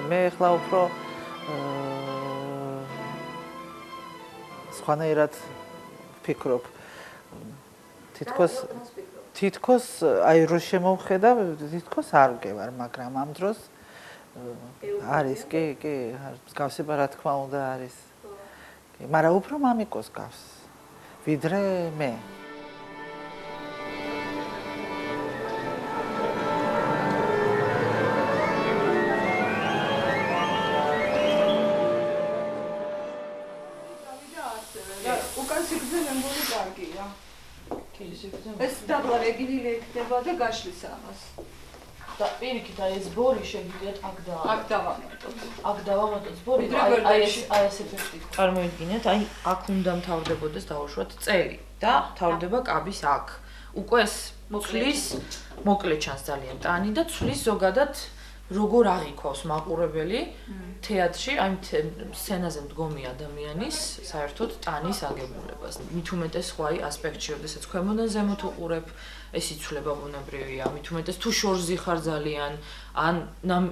მე ახლა უფრო სხვანაირად ვფიქრობ. თითქოს აი რო შემოვხედავ, თითქოს არ ვგევარ, მაგრამ ამ დროს არის, კი, მსგავსება რა თქმა უნდა არის. მაგრამ უფრო მამიკოს გავს, ვიდრე მე. ეს დაბლარეგილი იქნება და გაშლის ამას. და პირიქით აი ეს ბორი შეგიძლიათ აქ დავამატოთ. აქ დავამატოთ ბორი, აი ეს ეფექტი. წარმოიდგინეთ, აი აქ უნდა მთავრდებოდეს დავუშვათ წელი და მთავრდება კაბის აქ. უკვე ეს მოკლე ჩანს ძალიან ტანი და ცვლის ზოგადად როგორ აღიქვავს მაყურებელი თეატრში, აი სცენაზე მდგომი ადამიანის საერთოდ ტანის აგებულებას. მით უმეტეს სხვა ასპექტში, როდესაც ქვემოდან ზემოთ უყურებ, ეს იცვლება ბუნებრივია. მით უმეტეს თუ შორზე ხარ ძალიან, ან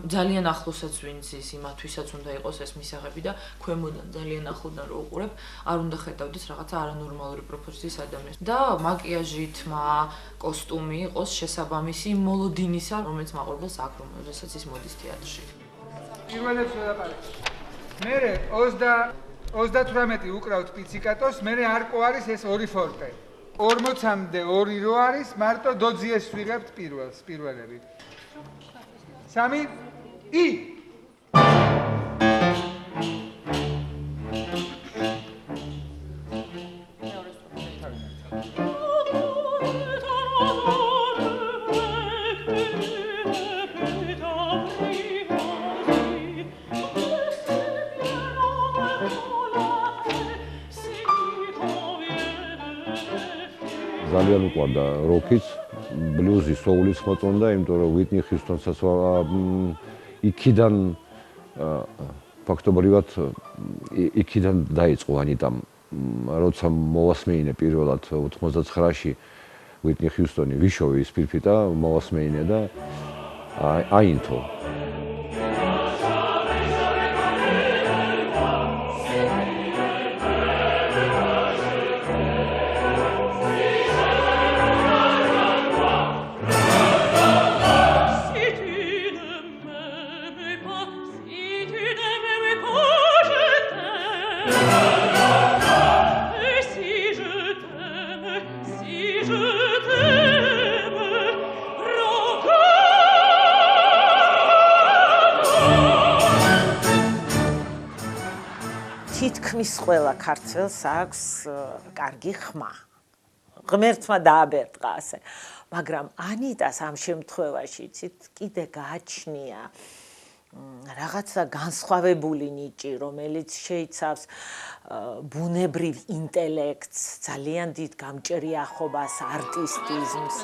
ძალიან ახლოსაც ვინც ის იმათვისაც უნდა იყოს ეს მისაღები და ქვემოდან ძალიან ახლოდან რო უყურებ, არ უნდა ხედავდეს რაღაცა არანორმალური პროპორციის ადამიანს. და მაკიაჟი, თმა, კოსტუმი იყოს შესაბამისი მოლოდინისა, რომელიც მაყურებელს აქვს, როდესაც ის მოდის თეატრში. პირველებს ვეყარებ. მერე 38 უკრავთ პიციკატოს, მერე არკო არის ეს ორი ფორტე. 40-მდე 2 რო არის, მარტო დოძიეს ვიღებთ პირველები. 3 ი ძალიან უყვარდა როკიც, ბლუზი, soul-იც მოწონდა, იმიტომ რომ Whitney Houston-საც იქიდან ფაქტობრივად იქიდან დაიწყო ანიტამ, როცა მოვასმეინე პირველად 89-ში Whitney Houston-ი ვიშოვი ის ფირფიტა, მოვასმეინე და აინთო. თითქმის ყველა ქართველს აქვს კარგი ხმა. ღმერთმა დააბერტყა ასე. მაგრამ ანიტას ამ შემთხვევაში კიდე გააჩნია რაღაცა განსხვავებული ნიჭი, რომელიც შეიცავს ბუნებრივ ინტელექტს, ძალიან დიდ გამჭრიახობას, არტისტიზმს.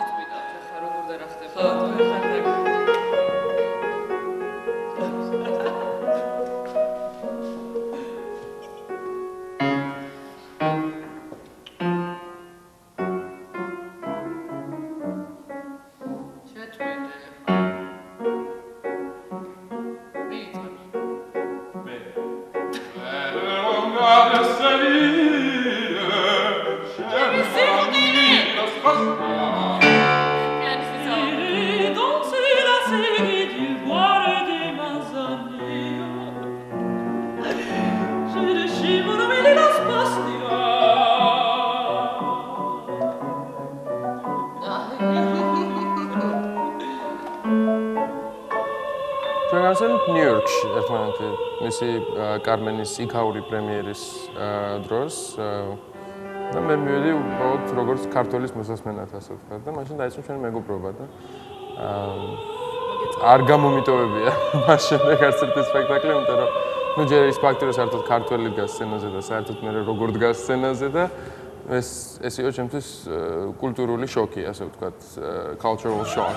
ნიუ-იორკში ერთმანეთი მისი კარმენის იქაური პრემიერის დროს და მე მივედი უბრალოდ როგორც ქართველის მოსასმენად ასე ვთქვათ და მაშინ დაიწყო ჩვენი მეგობრობა და არ გამომიტოვებია მას შემდეგ არც ერთი სპექტაკლი, იმიტომ რომ ნუ ჯერ ის ფაქტი რომ საერთოდ ქართველი დგას სცენაზე და საერთოდ მე როგორ დგას სცენაზე და ეს იყო ჩემთვის კულტურული შოკი, ასე ვთქვათ, cultural shock.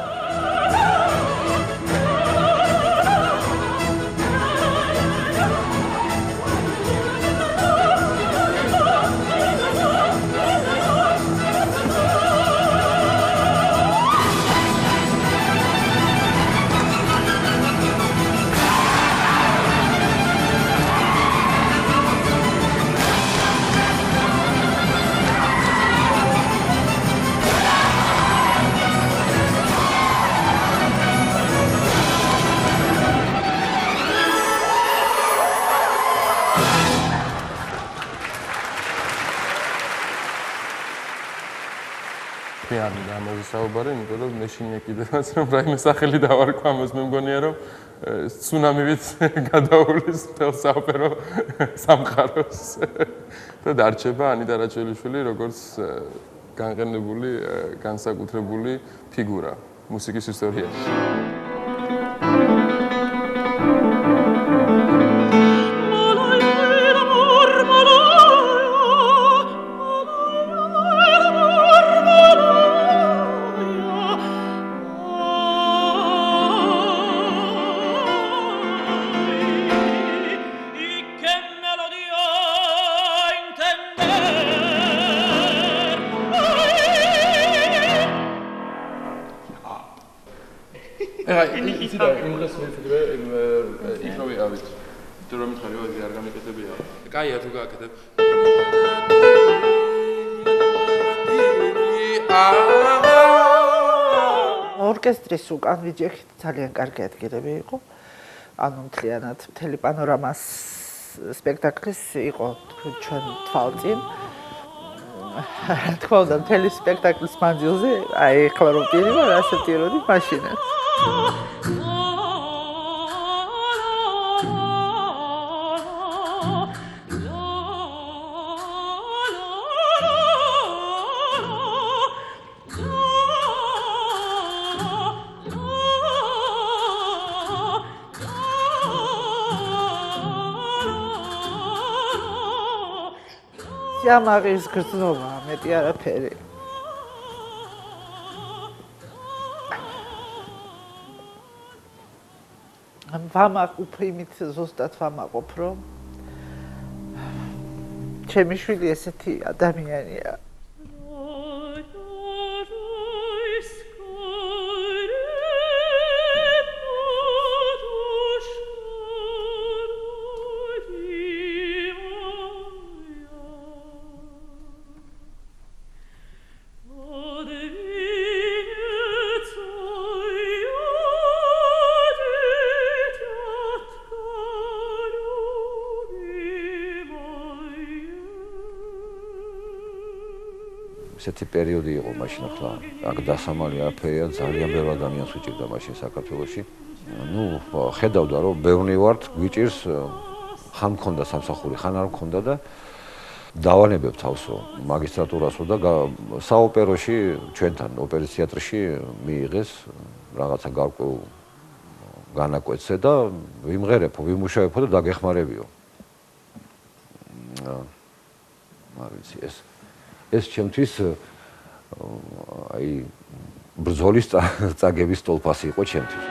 თვიანი ამაზე საუბარი, იმიტომ რომ მე შინია კიდევაც რომ რაიმე სახელი დავარქვა ამას, მე მგონია რომ ცუნამივით გადაუვლის მთელ საოპერო სამყაროს და დარჩება ანიტა რაჩელიშვილი როგორც განყენებული, განსაკუთრებული ფიგურა მუსიკის ისტორიაში. იცი და იმ დღეს მივფიქრე იქ რო ვიყავით. თუ რომ მითხარი ოღონდ არ გამიკეთებია. კაია თუ გააკეთებ. ორკესტრის უკან ვიჯექით ძალიან კარგი ადგილები იყო. ანუ მთლიანად მთელი პანორამას სპექტაკლის იყო ჩვენ თვალწინ. რა თქმა უნდა, მთელი სპექტაკლის მანძილზე, აი ახლა რომ პირი ვარ, ასეთი როდი მაშინა. სიამაღის გრძნობა, მეტი არაფერი. ვამაყობ იმით ზუსტად ვამაყობ, რომ ჩემი შვილი ესეთი ადამიანია. ესეთი პერიოდი იყო მაშინ ახლა აქ დასამალი არაფერია ძალიან ბევრი ადამიანს უჭირდა მაშინ საქართველოში. ნუ ხედავდა რომ ბევრი ვართ, გვიჭირს ხან მქონდა სამსახური, ხან არ მქონდა და დავანებებ თავსო მაგისტრატურასო და საოპეროში ჩვენთან ოპერის თეატრში მიიღეს რაღაცა გარკვეულ განაკვეთზე და ვიმღერებო, ვიმუშავებო და დაგეხმარებიო. არ ვიცი ეს ჩემთვის აი ბრძოლის წაგების ტოლფასი იყო ჩემთვის.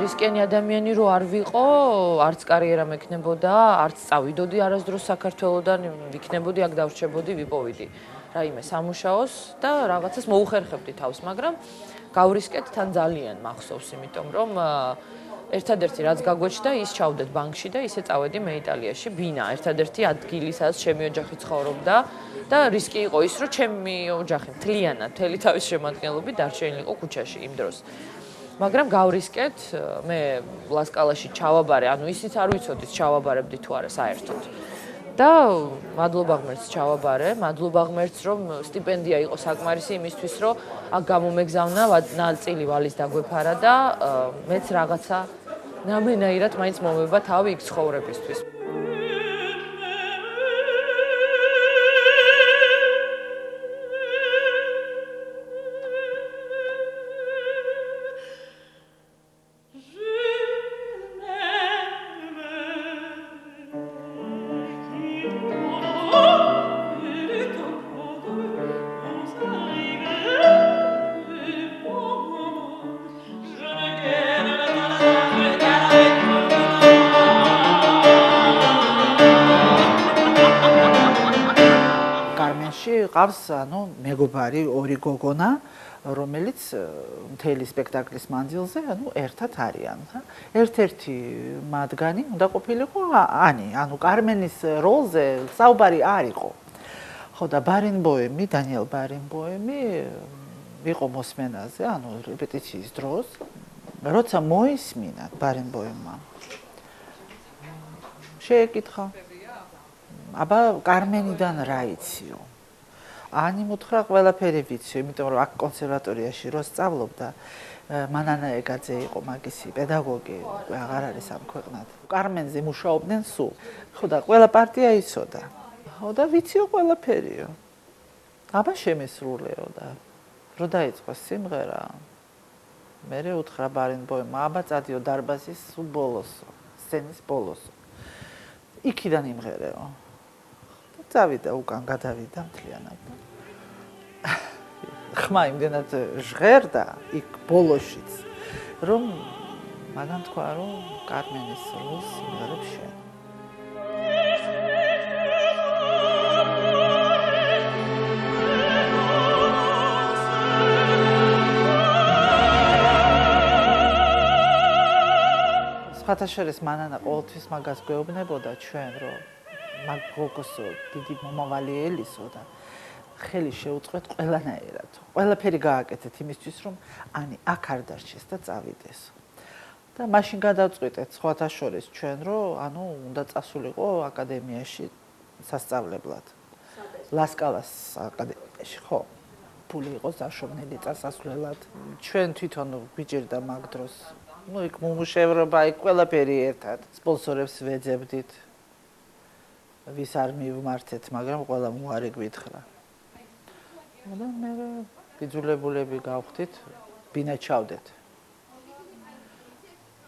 რისკიანი ადამიანი რო არ ვიყო, არც კარიერა მექნებოდა, არც წავიდოდი არასდროს საქართველოდან, ვიქნებოდი აქ დავრჩებოდი, ვიპოვიდი რაიმე სამუშაოს და რაღაცას მოუხერხებდი თავს, მაგრამ გავრისკეთ თან ძალიან მახსოვს, იმიტომ რომ ერთადერთი რაც გაგვეჩნდა, ის ჩავდეთ ბანკში და ისე წავედი მე იტალიაში, ბინა, ერთადერთი ადგილი, სადაც ჩემი ოჯახი ცხოვრობდა და რისკი იყო ის, რომ ჩემი ოჯახი მთლიანად, მთელი თავის შემადგენლობით დარჩენილი იყო ქუჩაში იმ დროს. მაგრამ გავრისკეთ, მე ლასკალაში ჩავაბარე, ანუ ისიც არ ვიცოდით ჩავაბარებდი თუ არა საერთოდ. და მადლობა ღმერთს ჩავაბარე, მადლობა ღმერთს, რომ სტიპენდია იყო საკმარისი იმისთვის, რომ აქ გამომეგზავნა, ნაწილი ვალის დაგვეფარა და მეც რაღაცა ნამენაირად მაინც მომევა თავი იქ ცხოვრებისთვის. მყავს ანუ მეგობარი ორი გოგონა რომელიც მთელი სპექტაკლის მანძილზე ანუ ერთად არიან. ერთ-ერთი მათგანი უნდა ყოფილიყო ანი, ანუ კარმენის როლზე საუბარი არ იყო. ხო და ბარენბოემი, დანიელ ბარენბოემი იყო მოსმენაზე, ანუ რეპეტიციის დროს, როცა მოისმინა ბარენბოემმა. შეეკითხა. აბა კარმენიდან რა იციო? ანი მუთხრა ყველაფერი ვიცი, იმიტომ რომ აქ კონსერვატორიაში რო სწავლობდა, მანანა ეგაძე იყო მაგისი პედაგოგი, აღარ არის ამ ქვეყნად. კარმენზე მუშაობდნენ სულ. ხო და ყველა პარტია იცოდა. ხო და ვიციო ყველაფერიო. აბა შემესრულეო და რო დაიწყო სიმღერა, მერე უთხრა ბარენბოემმა, აბა წადიო დარბაზის სულ ბოლოსო, სცენის ბოლოსო. იქიდან იმღერეო. წავიდა უკან გადავიდა მთლიანად. ხმა იმდენად ჟღერდა იქ ბოლოშიც, რომ მაგან თქვა, რომ კარმენის როლს იმღერებს შენ. სხვათა შორის მანანა ყოველთვის მაგას გვეუბნებოდა ჩვენ, რომ მაგ გოგოსო დიდი მომავალი ელისო და ხელი შეუწყეთ ყველანაირად. ყველაფერი გააკეთეთ იმისთვის, რომ ანი აქ არ დარჩეს და წავიდესო. და მაშინ გადავწყვიტეთ სხვათა შორის ჩვენ, რომ ანუ უნდა წასულიყო აკადემიაში სასწავლებლად. ლასკალას აკადემიაში, ხო. ფული იყო დაშოვნილი წასასვლელად. ჩვენ თვითონ გვიჭირდა მაგ დროს. ნუ იქ მომუშევრობა, იქ ყველაფერი ერთად. სპონსორებს ვეძებდით. ვის არ მივმართეთ, მაგრამ ყველა მოარე გვითხრა. და მე ბიძულებულები გავხდით, ბინა ჩავდეთ.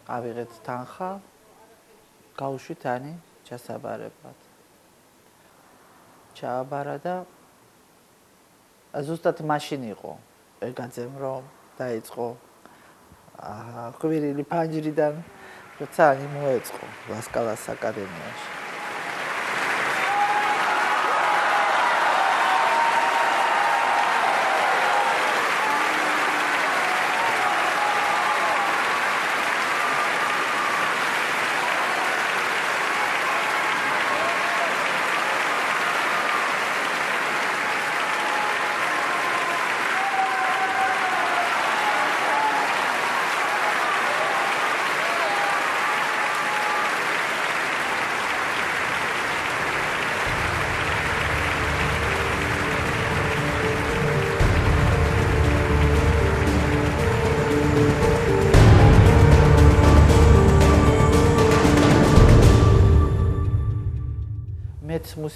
ავიღეთ თანხა, გავუშვით ანი ჩასაბარებლად. ჩააბარა და ზუსტად მაშინ იყო ეგაძემ რომ დაიწყო ხვირილი ფანჯრიდან, როცა ანი მოეწყო ლასკალას აკადემიაში.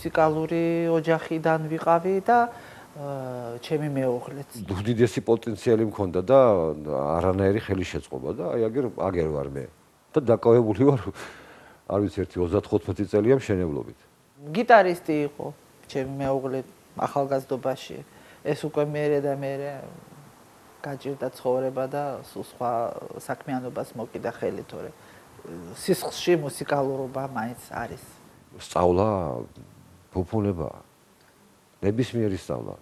მუსიკალური ოჯახიდან ვიყავი და ჩემი მეუღლეც. უდიდესი პოტენციალი მქონდა და არანაირი ხელი შეწყობა და აი აგერ ვარ მე. და დაკავებული ვარ არ ვიცი 35 წელია მშენებლობით. გიტარისტი იყო ჩემი მეუღლე ახალგაზრდობაში. ეს უკვე მერე და მერე გაჭირდა ცხოვრება და სულ სხვა საქმიანობას მოკიდა ხელი, თორე სისხლში მუსიკალურობა მაინც არის. სწავლა ფუფუნება ნებისმიერი სწავლა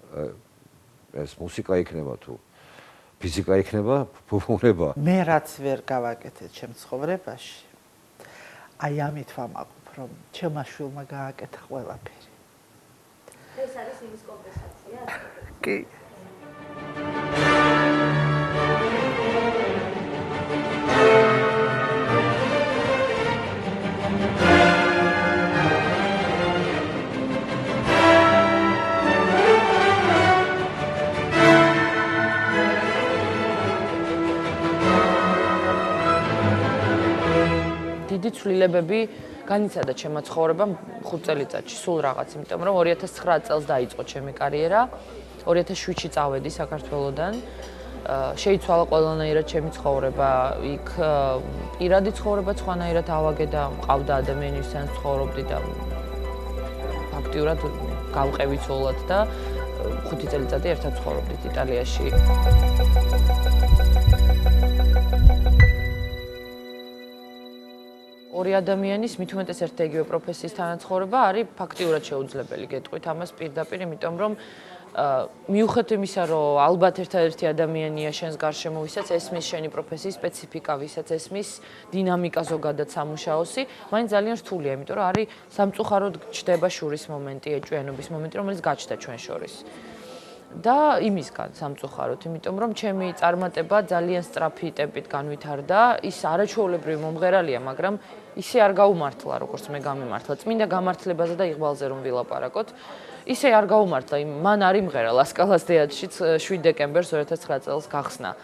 ეს მუსიკა იქნება თუ ფიზიკა იქნება ფუფუნება მე რაც ვერ გავაკეთე ჩემ ცხოვრებაში აი ამით ვამაყობ რომ ჩემმა შვილმა გააკეთა ყველაფერი ეს არის იმის კომპენსაცია კი დიდი ცვლილებები განიცადა ჩემმა ცხოვრებამ 5 წელიწადში, სულ რაღაც, იმიტომ რომ 2009 წელს დაიწყო ჩემი კარიერა, 2007-ში წავედი საქართველოდან. შეიცვალა ყველანაირად ჩემი ცხოვრება, იქ პირადი ცხოვრება სხვანაირად ავაგე და მყავდა ადამიანი, ვისთან ცხოვრობდი და ფაქტიურად გავყევი ცოლად და 5 წელიწადი ერთად ცხოვრობდით იტალიაში. ორი ადამიანის მით უმეტეს ერთ და იგივე პროფესიის თანაცხოვრება არის ფაქტიურად შეუძლებელი, გეტყვით ამას პირდაპირ, იმიტომ რომ მიუხედავად იმისა, რომ ალბათ ერთადერთი ადამიანია შენს გარშემო, ვისაც ესმის შენი პროფესიის სპეციფიკა, ვისაც ესმის დინამიკა ზოგადად სამუშაოსი, მაინც ძალიან რთულია, იმიტომ რომ არის სამწუხაროდ ჩდება შურის მომენტი, ეჭვიანობის მომენტი, რომელიც გაჩნდა ჩვენ შორის. და იმისგან სამწუხაროდ, იმიტომ რომ ჩემი წარმატება ძალიან სწრაფი ტემპით განვითარდა, ის არაჩვეულებრივი მომღერალია, მაგრამ ისე არ გაუმართლა, როგორც მე გამიმართლა. წმინდა გამართლებაზე და იღბალზე რომ ვილაპარაკოთ, ისე არ გაუმართლა, მან არ იმღერა ლასკალას თეატრშიც 7 დეკემბერს 2009 წელს გახსნა.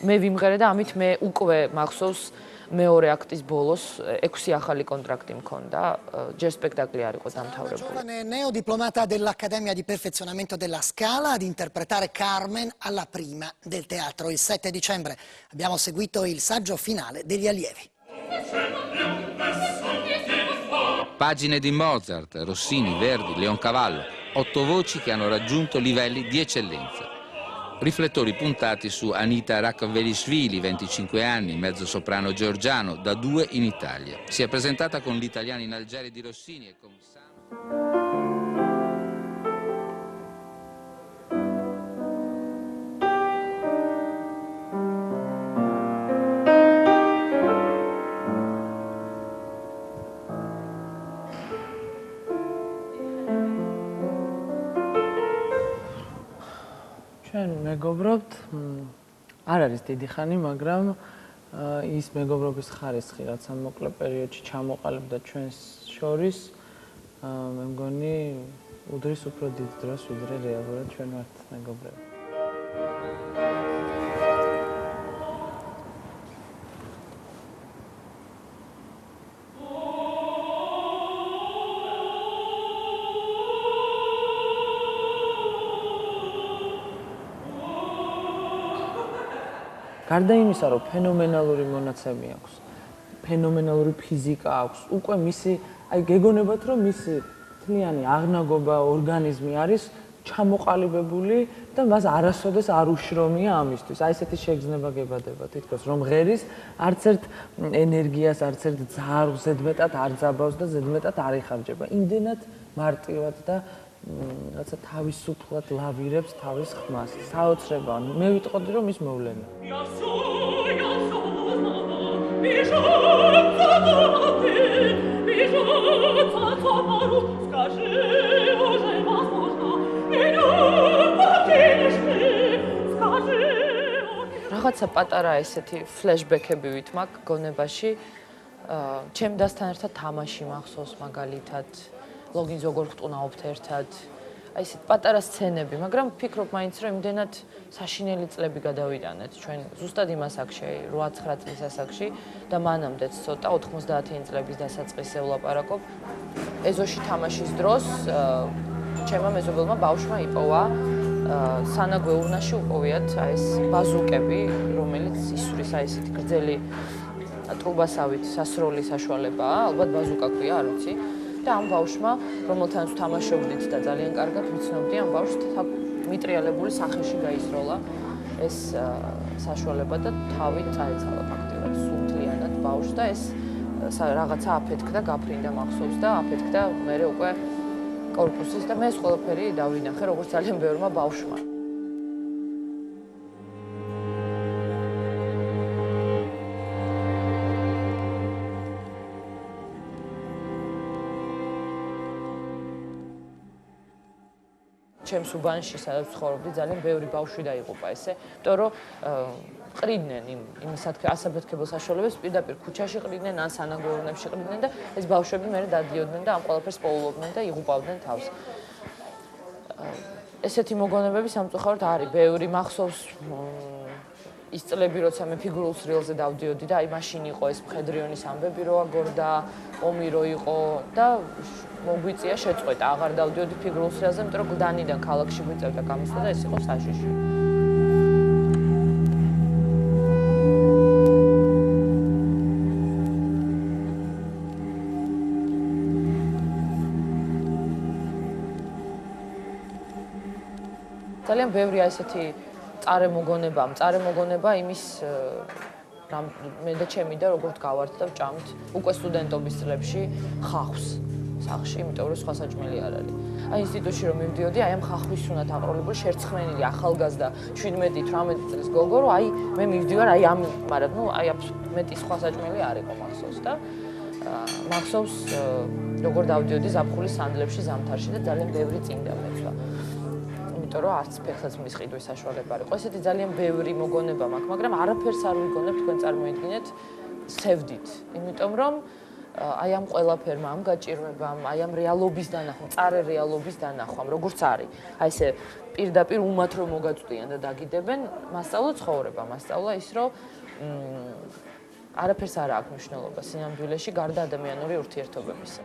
მე ვიმღერე და ამით მე უკვე მახსოვს მეორე აქტის ბოლოს 6 ახალი კონტრაქტი მქონდა, ჯერ სპექტაკლი არ იყო დამთავრებული. Giovane neodiplomata dell'Accademia di Perfezionamento della Scala ad interpretare Carmen alla Prima del Teatro. Il 7 dicembre abbiamo seguito il saggio finale degli allievi. Pagine di Mozart, Rossini, Verdi, Leoncavallo, 8 voci che hanno raggiunto livelli di eccellenza. Riflettori puntati su Anita Rakvelishvili, 25 anni, mezzosoprano georgiano, da 2 in Italia. Si è presentata con l'Italiano in Algeri di Rossini e con ჩვენ მეგობრობთ, არ არის დიდი ხანი, მაგრამ ის მეგობრობის ხარისხი, რაც ამ მოკლე პერიოდში ჩამოყალიბდა ჩვენს შორის, მე მგონი უდრის უფრო დიდ დროს, ვიდრე რეალურად ჩვენ ვართ მეგობრები. გარდა იმისა, რომ ფენომენალური მონაცემი აქვს, ფენომენალური ფიზიკა აქვს, უკვე მისი, აი გეგონებათ, რომ მისი თლიანი აღნაგობა, ორგანიზმი არის ჩამოყალიბებული და მას არასოდეს არ უშრომია ამისთვის. აი ესეთი შეგრძნება გებადება თითქოს, რომ ღერის არც ერთ ენერგიას, არც ერთ ძარღვს ზედმეტად არ ძაბავს და ზედმეტად არ იხარჯება. იმდენად მარტივად და რაცა თავისუფლად ლავირებს თავის ხმას. საოცრება, მე ვიტყოდი, რომ ის მოვლენა. რაღაცა პატარა ესეთი ფლეშბექები ვითმაკ გონებაში. ჩემ დასთან ერთად თამაში მახსოვს მაგალითად. ლოგინს როგორ ხტუნაობთ ერთად. აი ესეთ პატარა სცენები, მაგრამ ვფიქრობ მაინც რომ იმდენად საშინელი წლები გადავიტანეთ ჩვენ ზუსტად იმ ასაკში, 8-9 წლის ასაკში და მანამდეც ცოტა 90-იანი წლების დასაწყისზე ვლაპარაკობ. ეზოში თამაშის დროს ჩემმა მეზობელმა ბავშვმა იპოვა სანაგვე ურნაში უყოვიათ აი ეს ბაზუკები, რომელიც ისვრის აი ესეთი გრძელი ტრუბასავით სასროლი საშუალებაა, ალბათ ბაზუკა ქვია, არ ვიცი. და ამ ბავშვმა, რომელთანაც თამაშობდით და ძალიან კარგად ვიცნობდი, ამ ბავშვს მიტრიალებული სახეში გაისროლა ეს საშუალება და თავი წაეცალა ფაქტიურად სულთლიანად ბავშვს და ეს რაღაცა აფეთქდა, გაფრინდა მახსოვს და აფეთქდა მერე უკვე კორპუსის და მე ეს ყველაფერი დავინახე როგორც ძალიან ბევრმა ბავშვმა. ჩემს უბანში სადაც ცხოვრობდი ძალიან ბევრი ბავშვი დაიღუპა ესე, იმიტომ რომ ყრიდნენ იმ ასაფეთქებელ საშუალებებს პირდაპირ ქუჩაში ყრიდნენ, ან სანაგვეურნებში ყრიდნენ და ეს ბავშვები მერე დადიოდნენ და ამ ყველაფერს პოულობდნენ და იღუპავდნენ თავს. ესეთი მოგონებები სამწუხაროდ არის ბევრი მახსოვს ის წლები, როცა მე ფიგურულ სრიალზე დავდიოდი და აი მაშინ იყო ეს მხედრიონის ამბები, რო აგორდა, ომი რო იყო და მოგვიწია შეწყვეტა, აღარ დავდიოდი ფიგურულ სრიალზე, იმიტომ რომ გლდანიდან ქალაქში გვიწევდა გამოსვლა და ეს იყო საშიში. ძალიან ბევრი ასეთი წარემოგონება იმის მე და ჩემი და როგორც გავართ და ვჭამთ უკვე სტუდენტობის წლებში ხახვს. სახში, იმიტომ რომ სხვა საჭმელი არ არის. აი ინსტიტუტში რომ მივდიოდი, აი ამ ხახვის უნდათ აყროლებული შერცხმენილი ახალგაზრდა 17-18 წლის გოგო, რომ აი მე მივდივარ აი ამ, მაგრამ ნუ აი მეტი სხვა საჭმელი არ იყო მახსოვს და მახსოვს როგორ დავდიოდი ზაფხულის სანდლებში ზამთარში და ძალიან ბევრი წინდა მეცვა. იმიტომ რომ არც ფეხსაცმლის ყიდვის საშუალება არ იყო. ესეთი ძალიან ბევრი მოგონება მაქვს, მაგრამ არაფერს არ ვიგონებ თქვენ წარმოიდგინეთ სევდით. იმიტომ რომ აი ამ ყველაფერმა, ამ გაჭირვებამ, აი ამ რეალობის დანახვამ, წარე რეალობის დანახვამ, როგორც არის. აი ესე პირდაპირ უმათ რომ მოგაწვდიან და დაგიდებენ, მასწავლა ცხოვრება, მასწავლა ის რომ არაფერს არ აქვს მნიშვნელობა სინამდვილეში გარდა ადამიანური ურთიერთობებისა.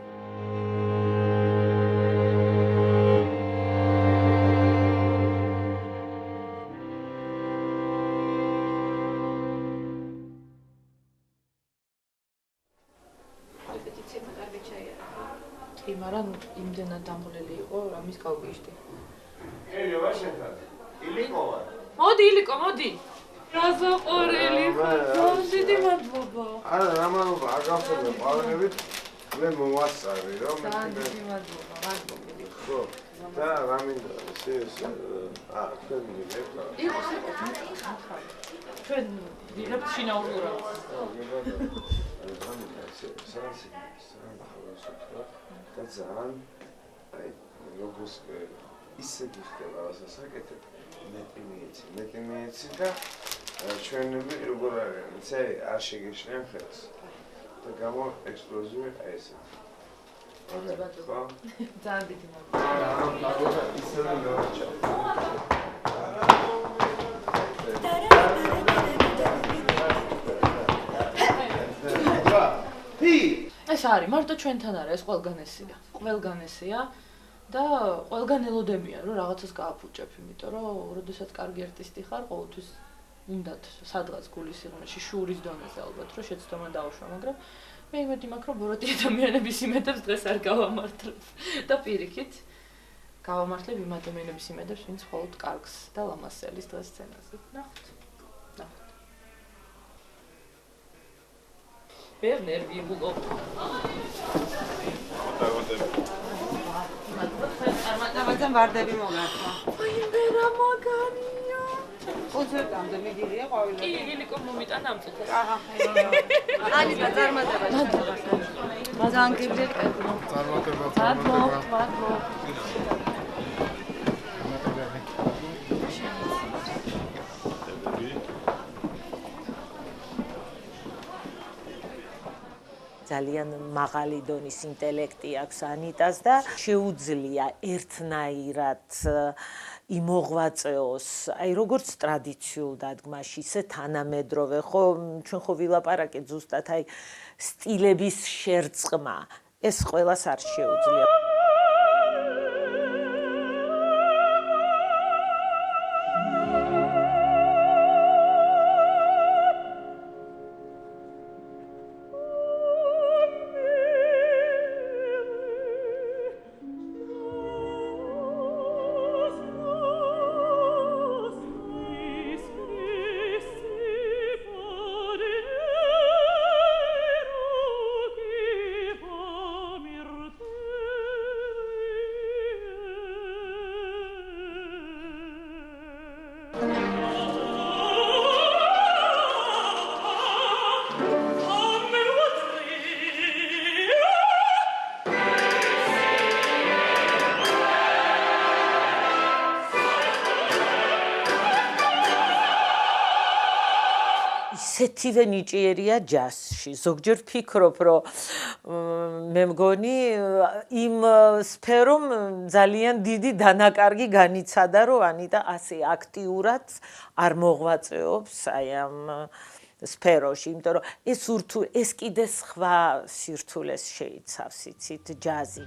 მაგრამ იმდენად დამღლელი იყო, რამის გავგიშდი. ელე ვაშენთან. ილიკოვა. მოდი ილიკო, მოდი. რაზაყორელი ხარ? დიდი მადლობა. არა, რა მადლობა, არ გავხსენე პავლენებით. მე მოვასწარი, რომ მე დიდი მადლობა, მადლობა. ხო. და რა მინდა ეს თქვენ მიგებთ? ჩვენ ვიღებთ შინაურულად. და ძალიან აი როგორც ისე გიხდება რასაც აკეთებ მეტი მიეცი და ჩვენები როგორ არიან ისე არ შეგეშლიან ხელს და გამო ექსპლოზივი აი ესე ძალიან დიდი მადლობა ისე მოვაჭა ეს არის მარტო ჩვენთან არა ეს ყველგან ესეა და ყველგან ელოდებიან რომ რაღაცას გააფუჭებ იმიტომ რომ როდესაც კარგი არტისტი ხარ ყოველთვის უნდათ სადღაც გულის სიღრმეში შურის დონეზე ალბათ რომ შეცდომა დაუშვა მაგრამ მე იმედი მაქვს რომ ბოროტი ადამიანების იმედებს დღეს არ გავამართლებ და პირიქით გავამართლებ იმ ადამიანების იმედებს ვინც მხოლოდ კარგს და ლამაზსელის დღეს სცენაზე ნახოთ ვერ ნერვიულობ. მოგდავადე ვარდები მოგართვა. აი მე რა მაგარია. კონცერტამდე მიდირია ყვავილი. კი, ილიკო მომიტანა ამ წუთას. აჰა. ანიტა წარმატება. ძალიან გიგრეკე. წარმატება. მადლობა. ძალიან მაღალი დონის ინტელექტი აქვს ანიტას და შეუძლია ერთნაირად იმოღვაწეოს, აი როგორც ტრადიციულ დადგმაში, ისე თანამედროვე, ხო, ჩვენ ხო ვილაპარაკეთ ზუსტად აი სტილების შერწყმა, ეს ყველას არ შეუძლია. ისეთივე ნიჭიერია ჯაზში. ზოგჯერ ვფიქრობ, რომ მე მგონი იმ სფერომ ძალიან დიდი დანაკარგი განიცადა, რომ ანიტა ასე აქტიურად არ მოღვაწეობს აი ამ სფეროში, იმიტომ რომ ეს კიდე სხვა სირთულეს შეიცავს, იცით, ჯაზი.